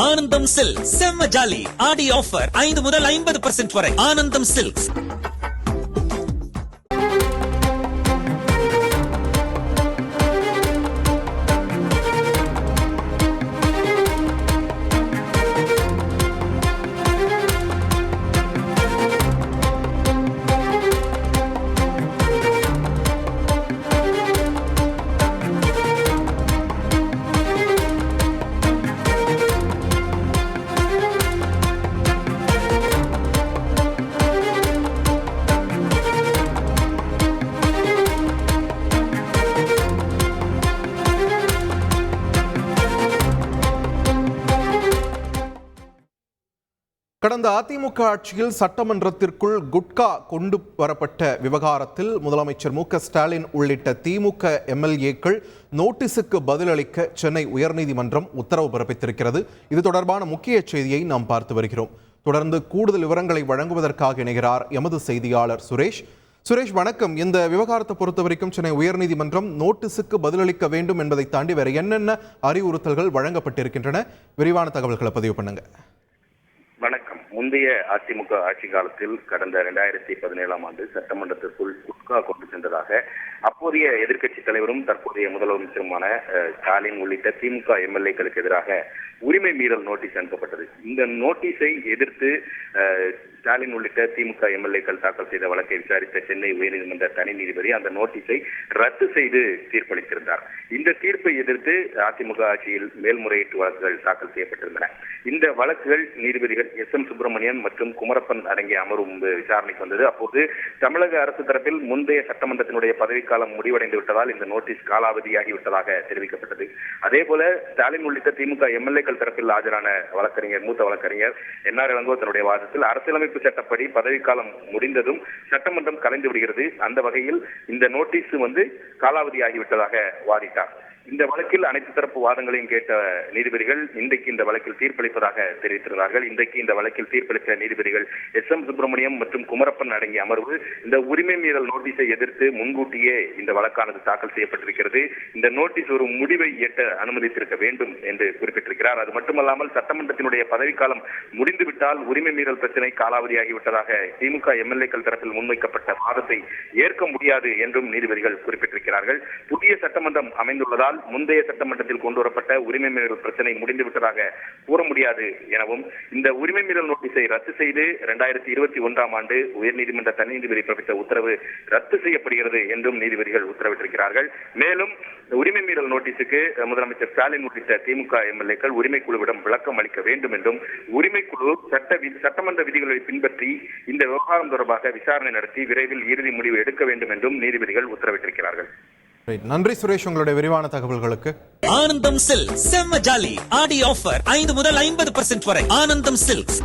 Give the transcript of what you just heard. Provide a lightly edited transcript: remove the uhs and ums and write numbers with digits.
ஆனந்தம் சில்க் செம்ம ஜாலி ஆடி ஆஃபர் 5 முதல் 50% வரை. ஆனந்தம் சில்க்ஸ். கடந்த அதிமுக ஆட்சியில் சட்டமன்றத்திற்குள் குட்கா கொண்டு வரப்பட்ட விவகாரத்தில் முதலமைச்சர் மு க ஸ்டாலின் உள்ளிட்ட திமுக எம்எல்ஏக்கள் நோட்டீஸுக்கு பதிலளிக்க சென்னை உயர்நீதிமன்றம் உத்தரவு பிறப்பித்திருக்கிறது. இது தொடர்பான முக்கிய செய்தியை நாம் பார்த்து வருகிறோம். தொடர்ந்து கூடுதல் விவரங்களை வழங்குவதற்காக இணைகிறார் எமது செய்தியாளர் சுரேஷ். சுரேஷ், வணக்கம். இந்த விவகாரத்தை பொறுத்த வரைக்கும் சென்னை உயர்நீதிமன்றம் நோட்டீஸுக்கு பதிலளிக்க வேண்டும் என்பதை தாண்டி வேற என்னென்ன அறிவுறுத்தல்கள் வழங்கப்பட்டிருக்கின்றன? விரிவான தகவல்களை பதிவு பண்ணுங்க. வணக்கம். முந்தைய அதிமுக ஆட்சி காலத்தில் கடந்த 2017ஆம் ஆண்டு சட்டமன்றத்திற்குள் குட்கா கொண்டு சென்றதாக அப்போதைய எதிர்க்கட்சி தலைவரும் தற்போதைய முதலமைச்சருமான ஸ்டாலின் உள்ளிட்ட திமுக எம்எல்ஏக்களுக்கு எதிராக உரிமை மீறல் நோட்டீஸ் அனுப்பப்பட்டது. இந்த நோட்டீஸை எதிர்த்து ஸ்டாலின் உள்ளிட்ட திமுக எம்எல்ஏக்கள் தாக்கல் செய்த வழக்கை விசாரித்த சென்னை உயர்நீதிமன்ற தனி நீதிபதி அந்த நோட்டீஸை ரத்து செய்து தீர்ப்பளித்திருந்தார். இந்த தீர்ப்பை எதிர்த்து அதிமுக ஆட்சியில் மேல்முறையீட்டு வழக்குகள் தாக்கல் செய்யப்பட்டிருந்தன. இந்த வழக்குகள் நீதிபதிகள் எஸ்.எம். சுப்பிரமணியன் மற்றும் குமரப்பன் அடங்கிய அமர்வு முன்பு விசாரணைக்கு வந்தது. அப்போது தமிழக அரசு தரப்பில் முந்தைய சட்டமன்றத்தினுடைய பதவிக்காலம் முடிவடைந்து விட்டதால் இந்த நோட்டீஸ் காலாவதியாகி விட்டதாக தெரிவிக்கப்பட்டது. அதேபோல ஸ்டாலின் உள்ளிட்ட திமுக எம்எல்ஏக்கள் தரப்பில் ஆஜரான வழக்கறிஞர் மூத்த வழக்கறிஞர் என்.ஆர். இளங்கோ தன்னுடைய வாதத்தில் அரசியலமைப்பு சட்டப்படி பதவிக்காலம் முடிந்ததும் சட்டமன்றம் கலைந்து விடுகிறது. அந்த வகையில் இந்த நோட்டீஸ் காலாவதியாகிவிட்டதாக வாதிட்டார். இந்த வழக்கில் அனைத்து தரப்பு வாதங்களையும் கேட்ட நீதிபதிகள் இன்றைக்கு இந்த வழக்கில் தீர்ப்பளிப்பதாக தெரிவித்திருந்தார்கள். இன்றைக்கு இந்த வழக்கில் தீர்ப்பளித்த நீதிபதிகள் எஸ்.எம். சுப்பிரமணியம் மற்றும் குமரப்பன் அடங்கிய அமர்வு இந்த உரிமை மீறல் நோட்டீஸை எதிர்த்து முன்கூட்டியே இந்த வழக்கானது தாக்கல் செய்யப்பட்டிருக்கிறது. இந்த நோட்டீஸ் ஒரு முடிவை எட்ட அனுமதித்திருக்க வேண்டும் என்று குறிப்பிட்டிருக்கிறார். அது மட்டுமல்லாமல் சட்டமன்றத்தினுடைய பதவிக்காலம் முடிந்துவிட்டால் உரிமை மீறல் பிரச்சனை காலாவதியாகிவிட்டதாக திமுக எம்எல்ஏக்கள் தரப்பில் முன்வைக்கப்பட்ட வாதத்தை ஏற்க முடியாது என்றும் நீதிபதிகள் குறிப்பிட்டிருக்கிறார்கள். புதிய சட்டமன்றம் அமைந்துள்ளதால் முந்தைய சட்டமன்றத்தில் கொண்டு வரப்பட்ட உரிமை மீறல் பிரச்சனை முடிந்துவிட்டதாக கூற முடியாது எனவும் இந்த உரிமை மீறல் நோட்டீஸை ரத்து செய்து 2021ஆம் ஆண்டு உயர்நீதிமன்ற தனி நீதிபதி பிறப்பித்த உத்தரவு ரத்து செய்யப்படுகிறது என்றும் நீதிபதிகள் உத்தரவிட்டிருக்கிறார்கள். மேலும் உரிமை மீறல் நோட்டீஸுக்கு முதலமைச்சர் ஸ்டாலின் உள்ளிட்ட திமுக எம்எல்ஏக்கள் உரிமைக்குழுவிடம் விளக்கம் அளிக்க வேண்டும் என்றும் உரிமைக்குழு சட்டமன்ற விதிகளை பின்பற்றி இந்த விவகாரம் தொடர்பாக விசாரணை நடத்தி விரைவில் இறுதி முடிவு எடுக்க வேண்டும் என்றும் நீதிபதிகள் உத்தரவிட்டிருக்கிறார்கள். நன்றி சுரேஷ், உங்களுடைய விரிவான தகவல்களுக்கு. ஆனந்தம் சில்க் செம்ம ஜாலி ஆடி ஆஃபர் 5 முதல் 50% வரை. ஆனந்தம் சில்க்ஸ்.